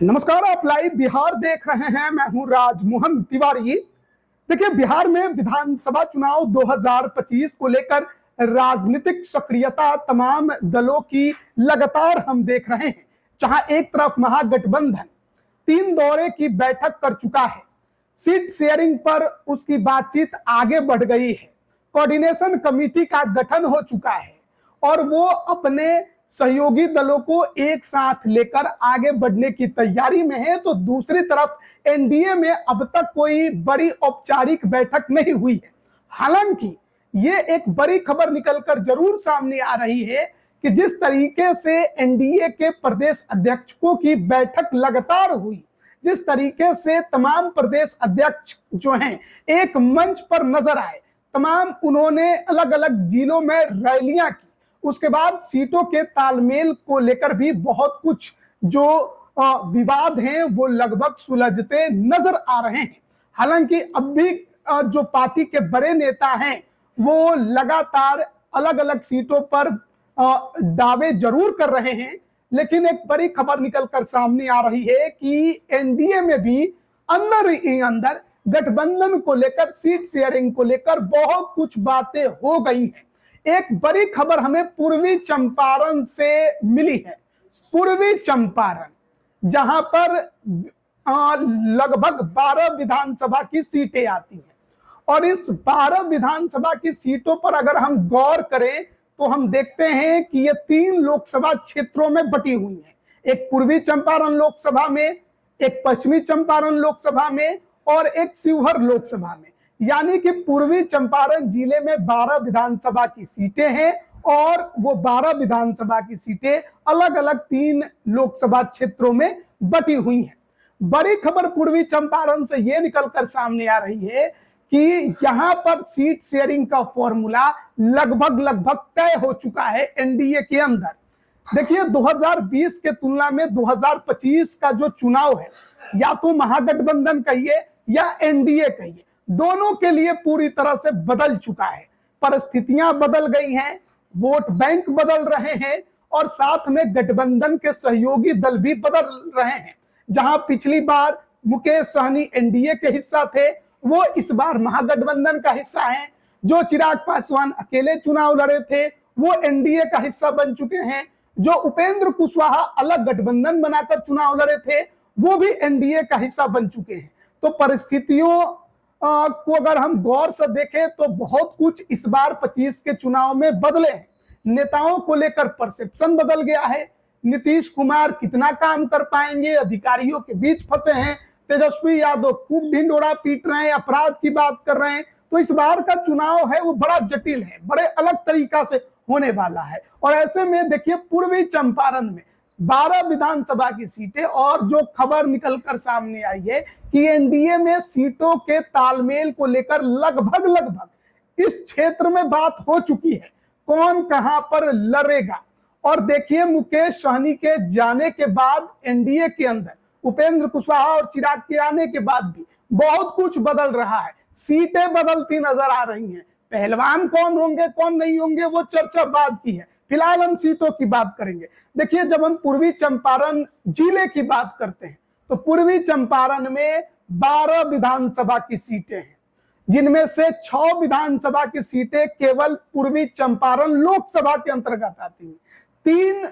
नमस्कार, आप लाइव बिहार देख रहे हैं। मैं हूं राजमोहन तिवारी। देखिए, बिहार में विधानसभा चुनाव 2025 को लेकर राजनीतिक सक्रियता तमाम दलों की लगातार हम देख रहे हैं। जहां एक तरफ महागठबंधन 3 दौरे की बैठक कर चुका है, सीट शेयरिंग पर उसकी बातचीत आगे बढ़ गई है, कोऑर्डिनेशन कमेटी का गठन हो चुका है और वो अपने सहयोगी दलों को एक साथ लेकर आगे बढ़ने की तैयारी में है। तो दूसरी तरफ एनडीए में अब तक कोई बड़ी औपचारिक बैठक नहीं हुई है। हालांकि ये एक बड़ी खबर निकलकर जरूर सामने आ रही है कि जिस तरीके से एनडीए के प्रदेश अध्यक्षों की बैठक लगातार हुई, जिस तरीके से तमाम प्रदेश अध्यक्ष जो हैं एक मंच पर नजर आए, तमाम उन्होंने अलग अलग जिलों में रैलियां की, उसके बाद सीटों के तालमेल को लेकर भी बहुत कुछ जो विवाद हैं वो लगभग सुलझते नजर आ रहे हैं। हालांकि अब भी जो पार्टी के बड़े नेता हैं वो लगातार अलग अलग सीटों पर दावे जरूर कर रहे हैं, लेकिन एक बड़ी खबर निकलकर सामने आ रही है कि एनडीए में भी अंदर ही अंदर गठबंधन को लेकर, सीट शेयरिंग को लेकर बहुत कुछ बातें हो गई हैं। एक बड़ी खबर हमें पूर्वी चंपारण से मिली है। पूर्वी चंपारण, जहां पर लगभग 12 विधानसभा की सीटें आती हैं और इस 12 विधानसभा की सीटों पर अगर हम गौर करें तो हम देखते हैं कि ये 3 लोकसभा क्षेत्रों में बटी हुई हैं। एक पूर्वी चंपारण लोकसभा में, एक पश्चिमी चंपारण लोकसभा में और एक शिवहर लोकसभा में। यानी कि पूर्वी चंपारण जिले में 12 विधानसभा की सीटें हैं और वो 12 विधानसभा की सीटें अलग अलग 3 लोकसभा क्षेत्रों में बटी हुई हैं। बड़ी खबर पूर्वी चंपारण से ये निकलकर सामने आ रही है कि यहां पर सीट शेयरिंग का फॉर्मूला लगभग तय हो चुका है एनडीए के अंदर। देखिए, 2020 के तुलना में 2025 का जो चुनाव है, या तो महागठबंधन कहिए या एनडीए कहिए, दोनों के लिए पूरी तरह से बदल चुका है। परिस्थितियां बदल गई हैं, वोट बैंक बदल रहे हैं और साथ में गठबंधन के सहयोगी दल भी बदल रहे हैं। जहां पिछली बार मुकेश सहनी एनडीए के हिस्सा थे, वो इस बार महागठबंधन का हिस्सा हैं। जो चिराग पासवान अकेले चुनाव लड़े थे वो एनडीए का हिस्सा बन चुके हैं। जो उपेंद्र कुशवाहा अलग गठबंधन बनाकर चुनाव लड़े थे वो भी एनडीए का हिस्सा बन चुके हैं। तो परिस्थितियों को अगर हम गौर से देखें तो बहुत कुछ इस बार 25 के चुनाव में बदले हैं। नेताओं को लेकर परसेप्शन बदल गया है। नीतीश कुमार कितना काम कर पाएंगे, अधिकारियों के बीच फंसे हैं। तेजस्वी यादव खूब ढिंडोरा पीट रहे हैं, अपराध की बात कर रहे हैं। तो इस बार का चुनाव है वो बड़ा जटिल है, बड़े अलग तरीका से होने वाला है। और ऐसे में देखिए, पूर्वी चंपारण में 12 विधानसभा की सीटें और जो खबर निकलकर सामने आई है कि एनडीए में सीटों के तालमेल को लेकर लगभग इस क्षेत्र में बात हो चुकी है, कौन कहां पर लड़ेगा। और देखिए, मुकेश सहनी के जाने के बाद एनडीए के अंदर उपेंद्र कुशवाहा और चिराग के आने के बाद भी बहुत कुछ बदल रहा है। सीटें बदलती नजर आ रही हैं। पहलवान कौन होंगे कौन नहीं होंगे वो चर्चा बाद की है, फिलहाल हम सीटों की बात करेंगे। देखिए, जब हम पूर्वी चंपारण जिले की बात करते हैं तो पूर्वी चंपारण में 12 विधानसभा की सीटें हैं, जिनमें से 6 विधानसभा की सीटें केवल पूर्वी चंपारण लोकसभा के अंतर्गत आती हैं। 3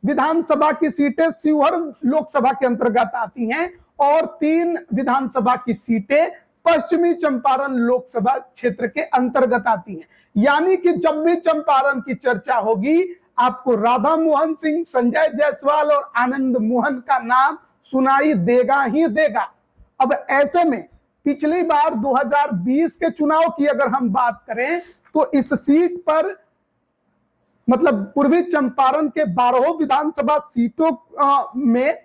विधानसभा की सीटें शिवहर लोकसभा के अंतर्गत आती हैं और 3 विधानसभा की सीटें पश्चिमी चंपारण लोकसभा क्षेत्र के अंतर्गत आती हैं। यानी कि जब भी चंपारण की चर्चा होगी आपको राधा मोहन सिंह, संजय जायसवाल और आनंद मोहन का नाम सुनाई देगा ही देगा। अब ऐसे में पिछली बार 2020 के चुनाव की अगर हम बात करें तो इस सीट पर, मतलब पूर्वी चंपारण के 12 विधानसभा सीटों में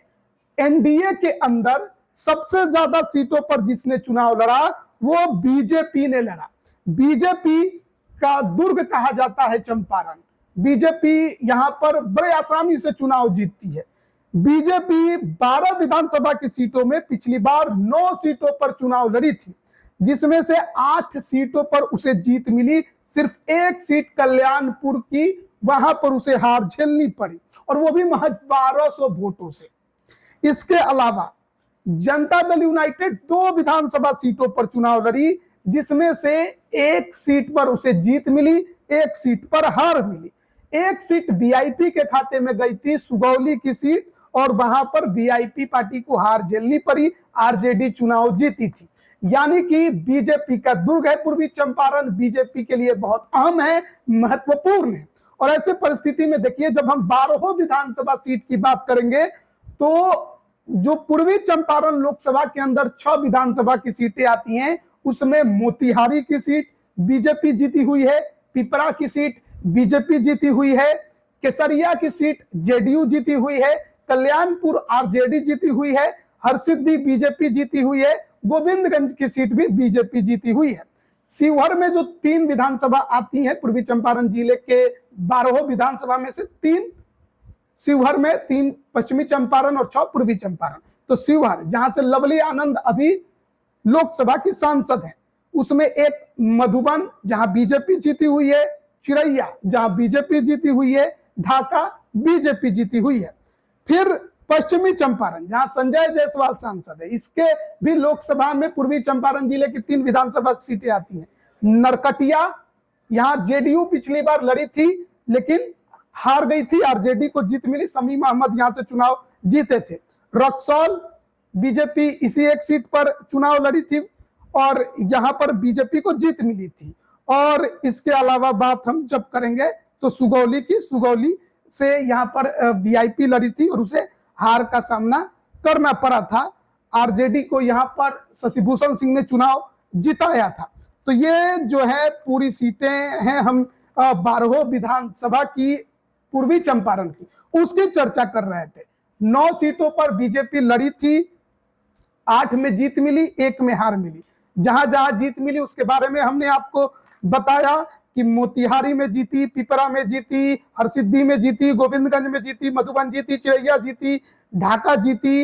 एनडीए के अंदर सबसे ज्यादा सीटों पर जिसने चुनाव लड़ा वो बीजेपी ने लड़ा। बीजेपी का दुर्ग कहा जाता है चंपारण। बीजेपी यहां पर बड़े आसानी से चुनाव जीतती है। बीजेपी 12 विधानसभा की सीटों में पिछली बार 9 सीटों पर चुनाव लड़ी थी, जिसमें से 8 सीटों पर उसे जीत मिली। सिर्फ एक सीट कल्याणपुर की, वहां पर उसे हार झेलनी पड़ी और वो भी महज 1200 वोटों से। इसके अलावा जनता दल यूनाइटेड 2 विधानसभा सीटों पर चुनाव लड़ी, जिसमें से एक सीट पर उसे जीत मिली, एक सीट पर हार मिली। एक सीट वीआईपी के खाते में गई थी, सुगौली की सीट, और वहां पर वीआईपी पार्टी को हार झेलनी पड़ी, आरजेडी चुनाव जीती थी। यानी कि बीजेपी का दुर्ग है पूर्वी चंपारण, बीजेपी के लिए बहुत अहम है, महत्वपूर्ण है। और ऐसे परिस्थिति में देखिए, जब हम 12 विधानसभा सीट की बात करेंगे तो जो पूर्वी चंपारण लोकसभा के अंदर 6 विधानसभा की सीटें आती हैं, उसमें मोतिहारी की सीट बीजेपी जीती हुई है, पिपरा की सीट बीजेपी जीती हुई है, केसरिया की सीट जेडीयू जीती हुई है, कल्याणपुर आरजेडी जीती हुई है, हरसिद्धि बीजेपी जीती हुई है, गोविंदगंज की सीट भी बीजेपी जीती हुई है। शिवहर में जो 3 विधानसभा आती हैं पूर्वी चंपारण जिले के 12 विधानसभा में से 3 शिवहर में, 3 पश्चिमी चंपारण और 6 पूर्वी चंपारण। तो शिवहर, जहां से लवली आनंद अभी लोकसभा की सांसद है, उसमें एक मधुबन जहां बीजेपी जीती हुई है, चिरैया जहां बीजेपी जीती हुई है, ढाका बीजेपी जीती हुई है। फिर पश्चिमी चंपारण जहां संजय जायसवाल सांसद है, इसके भी लोकसभा में पूर्वी चंपारण जिले की 3 विधानसभा सीटें आती हैं। नरकटिया, यहां जेडीयू पिछली बार लड़ी थी लेकिन हार गई थी, आरजेडी को जीत मिली, शमीम अहमद यहां से चुनाव जीते थे। रक्सौल बीजेपी इसी एक सीट पर चुनाव लड़ी थी और यहां पर बीजेपी को जीत मिली थी। और इसके अलावा बात हम जब करेंगे तो सुगौली की, सुगौली से यहां पर वीआईपी लड़ी थी और उसे हार का सामना करना पड़ा था। आरजेडी को यहां पर शशिभूषण सिंह ने चुनाव जिताया था। तो ये जो है पूरी सीटें हैं, हम 12 विधानसभा की पूर्वी चंपारण की, उसकी चर्चा कर रहे थे। 9 सीटों पर बीजेपी लड़ी थी, 8 में जीत मिली, 1 में हार मिली। जहां जहां जीत मिली उसके बारे में हमने आपको बताया कि मोतिहारी में जीती, पिपरा में जीती, हरसिद्धि में जीती, गोविंदगंज में जीती, मधुबन जीती, चिरैया जीती, ढाका जीती,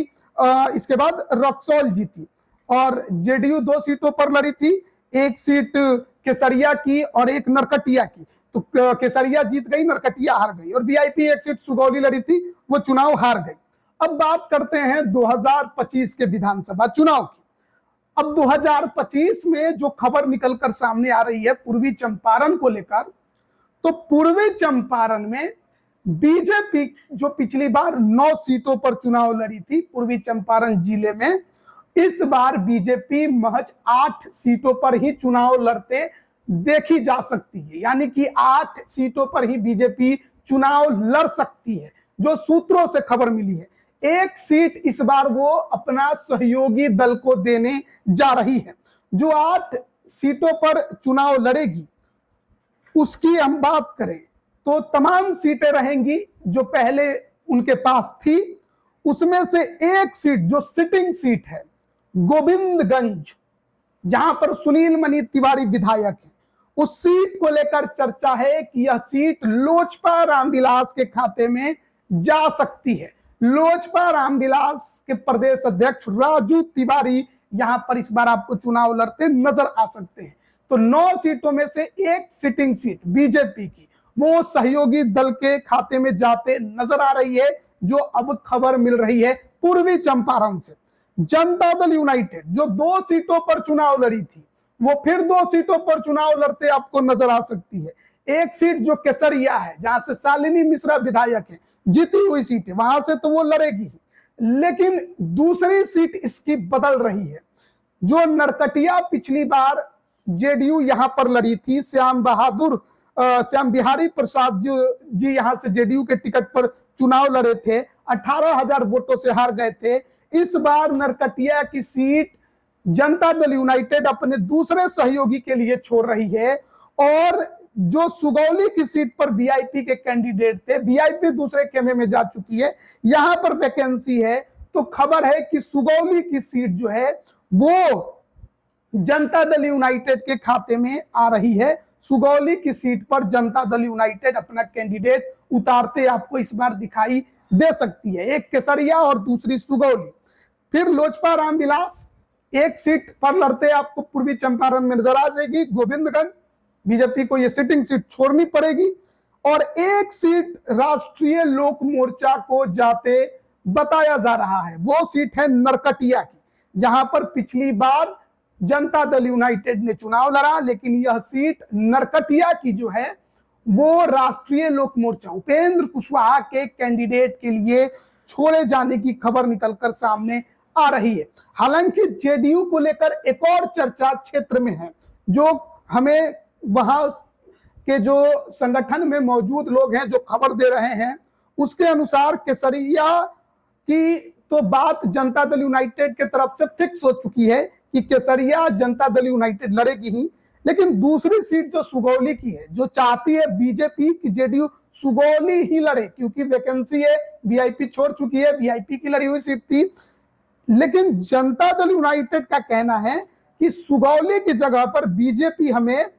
इसके बाद रक्सौल जीती। और जेडीयू 2 सीटों पर लड़ी थी, एक सीट केसरिया की और एक नरकटिया की। तो केसरिया जीत गई, नरकटिया हार गई। और वीआईपी एक सीट सुगौली लड़ी थी, वो चुनाव हार गई। अब बात करते हैं 2025 के विधानसभा चुनाव की। अब 2025 में जो खबर निकलकर सामने आ रही है पूर्वी चंपारण को लेकर, तो पूर्वी चंपारण में बीजेपी जो पिछली बार 9 सीटों पर चुनाव लड़ी थी पूर्वी चंपारण जिले में, इस बार बीजेपी महज 8 सीटों पर ही चुनाव लड़ते देखी जा सकती है। यानी कि 8 सीटों पर ही बीजेपी चुनाव लड़ सकती है, जो सूत्रों से खबर मिली है। एक सीट इस बार वो अपना सहयोगी दल को देने जा रही है। जो 8 सीटों पर चुनाव लड़ेगी उसकी हम बात करें तो तमाम सीटें रहेंगी जो पहले उनके पास थी। उसमें से एक सीट जो सिटिंग सीट है, गोविंदगंज, जहां पर सुनील मणि तिवारी विधायक है, उस सीट को लेकर चर्चा है कि यह सीट लोजपा रामविलास के खाते में जा सकती है। लोजपा रामविलास के प्रदेश अध्यक्ष राजू तिवारी यहां पर इस बार आपको चुनाव लड़ते नजर आ सकते हैं। तो 9 सीटों में से एक सिटिंग सीट बीजेपी की वो सहयोगी दल के खाते में जाते नजर आ रही है, जो अब खबर मिल रही है पूर्वी चंपारण से। जनता दल यूनाइटेड जो 2 सीटों पर चुनाव लड़ी थी, वो फिर 2 सीटों पर चुनाव लड़ते आपको नजर आ सकती है। एक सीट जो केसरिया है, जहां से शालिनी मिश्रा विधायक है, जीती हुई सीट है, वहां से तो वो लड़ेगी, लेकिन दूसरी सीट इसकी बदल रही है। जो नरकटिया पिछली बार जेडीयू यहां पर लड़ी थी, श्याम बिहारी प्रसाद जी यहां से जेडीयू के टिकट पर चुनाव लड़े थे, 18,000 वोटों से हार गए थे। इस बार नरकटिया की सीट जनता दल यूनाइटेड अपने दूसरे सहयोगी के लिए छोड़ रही है। और जो सुगौली की सीट पर वीआईपी के कैंडिडेट थे, वीआईपी दूसरे खेमे में जा चुकी है, यहां पर वैकेंसी है। तो खबर है कि सुगौली की सीट जो है वो जनता दल यूनाइटेड के खाते में आ रही है। सुगौली की सीट पर जनता दल यूनाइटेड अपना कैंडिडेट उतारते आपको इस बार दिखाई दे सकती है, एक केसरिया और दूसरी सुगौली। फिर लोजपा रामविलास एक सीट पर लड़ते आपको पूर्वी चंपारण में नजर आ जाएगी, गोविंदगंज, बीजेपी को यह सिटिंग सीट छोड़नी पड़ेगी। और एक सीट राष्ट्रीय लोक मोर्चा को जाते बताया जा रहा है वो सीट है नरकटिया की, जहां पर पिछली बार जनता दल यूनाइटेड ने चुनाव लड़ा, लेकिन यह सीट नरकटिया की जो है वो राष्ट्रीय लोक मोर्चा उपेंद्र कुशवाहा के कैंडिडेट के लिए छोड़े जाने की खबर निकलकर सामने आ रही है। हालांकि जेडीयू को लेकर एक और चर्चा क्षेत्र में है, जो हमें वहां के जो संगठन में मौजूद लोग हैं जो खबर दे रहे हैं, उसके अनुसार केसरिया की तो बात जनता दल यूनाइटेड के तरफ से फिक्स हो चुकी है कि केसरिया जनता दल यूनाइटेड लड़ेगी ही, लेकिन दूसरी सीट जो सुगौली की है, जो चाहती है बीजेपी की जेडीयू सुगौली ही लड़े, क्योंकि वैकेंसी है, वीआईपी छोड़ चुकी है, वीआईपी की लड़ी हुई सीट थी। लेकिन जनता दल यूनाइटेड का कहना है कि सुगौली की जगह पर बीजेपी हमें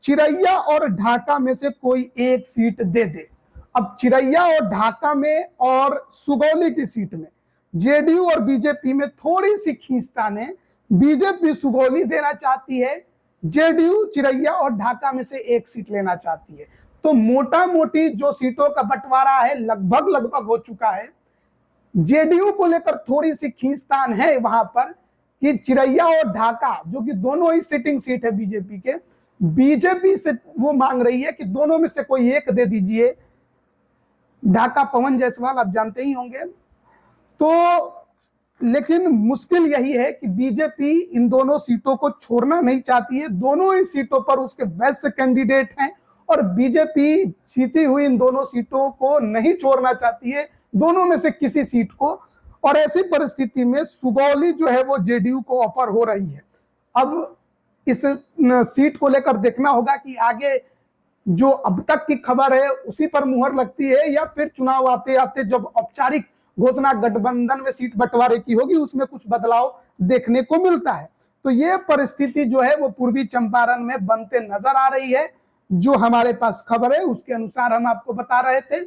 चिरैया और ढाका में से कोई एक सीट दे दे। अब चिरैया और ढाका में और सुगौली की सीट में जेडीयू और बीजेपी में थोड़ी सी खींचतान है। बीजेपी सुगौली देना चाहती है, जेडीयू चिरैया और ढाका में से एक सीट लेना चाहती है। तो मोटा मोटी जो सीटों का बंटवारा है लगभग हो चुका है। जेडीयू को लेकर थोड़ी सी खींचतान है वहां पर कि चिरैया और ढाका, जो कि दोनों ही सिटिंग सीट है बीजेपी के, बीजेपी से वो मांग रही है कि दोनों में से कोई एक दे दीजिए। ढाका पवन जायसवाल आप जानते ही होंगे। तो लेकिन मुश्किल यही है कि बीजेपी इन दोनों सीटों को छोड़ना नहीं चाहती है। दोनों ही सीटों पर उसके बेस्ट कैंडिडेट हैं और बीजेपी जीती हुई इन दोनों सीटों को नहीं छोड़ना चाहती है, दोनों में से किसी सीट को। और ऐसी परिस्थिति में सुगौली जो है वो जेडीयू को ऑफर हो रही है। अब इस सीट को लेकर देखना होगा कि आगे जो अब तक की खबर है उसी पर मुहर लगती है, या फिर चुनाव आते आते जब औपचारिक घोषणा गठबंधन में सीट बंटवारे की होगी उसमें कुछ बदलाव देखने को मिलता है। तो ये परिस्थिति जो है वो पूर्वी चंपारण में बनते नजर आ रही है। जो हमारे पास खबर है उसके अनुसार हम आपको बता रहे थे,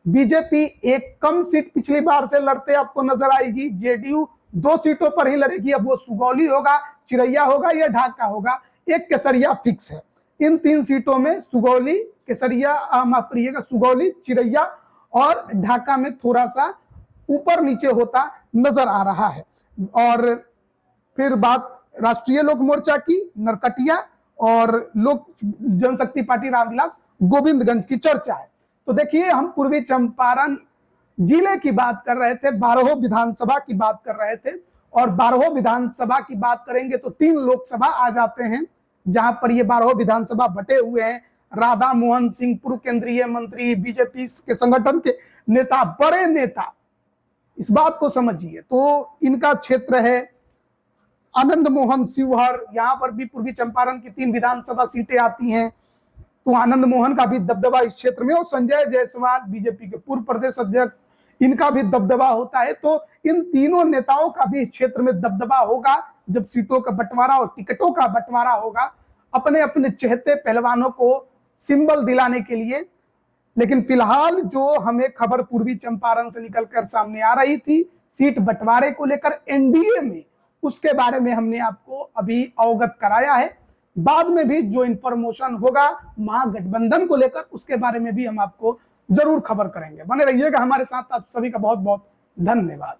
बीजेपी एक कम सीट पिछली बार से लड़ते आपको नजर आएगी, जेडीयू 2 सीटों पर ही लड़ेगी। अब वो सुगौली होगा, चिरैया होगा या ढाका होगा, एक केसरिया फिक्स है। इन 3 सीटों में सुगौली, केसरिया, माफ करिएगा, सुगौली, चिरैया और ढाका में थोड़ा सा ऊपर नीचे होता नजर आ रहा है। और फिर बात राष्ट्रीय लोक मोर्चा की, नरकटिया और लोक जनशक्ति पार्टी रामविलास गोविंदगंज की चर्चा है। तो देखिए, हम पूर्वी चंपारण जिले की बात कर रहे थे, 12 विधानसभा की बात कर रहे थे, और 12 विधानसभा की बात करेंगे तो 3 लोकसभा आ जाते हैं, जहां पर ये 12 विधानसभा बटे हुए हैं। राधा मोहन सिंह पूर्व केंद्रीय मंत्री, बीजेपी के संगठन के नेता, बड़े नेता, इस बात को समझिए। तो इनका क्षेत्र है आनंद मोहन शिवहर, यहां पर भी पूर्वी चंपारण की 3 विधानसभा सीटें आती हैं। तो आनंद मोहन का भी दबदबा इस क्षेत्र में, और संजय जायसवाल बीजेपी के पूर्व प्रदेश अध्यक्ष, इनका भी दबदबा होता है। तो इन तीनों नेताओं का भी इस क्षेत्र में दबदबा होगा जब सीटों का बंटवारा और टिकटों का बंटवारा होगा, अपने अपने चहेते पहलवानों को सिंबल दिलाने के लिए। लेकिन फिलहाल जो हमें खबर पूर्वी चंपारण से निकलकर सामने आ रही थी सीट बंटवारे को लेकर एनडीए में, उसके बारे में हमने आपको अभी अवगत कराया है। बाद में भी जो इंफॉर्मेशन होगा महागठबंधन को लेकर, उसके बारे में भी हम आपको जरूर खबर करेंगे। बने रहिएगा हमारे साथ। आप सभी का बहुत बहुत धन्यवाद।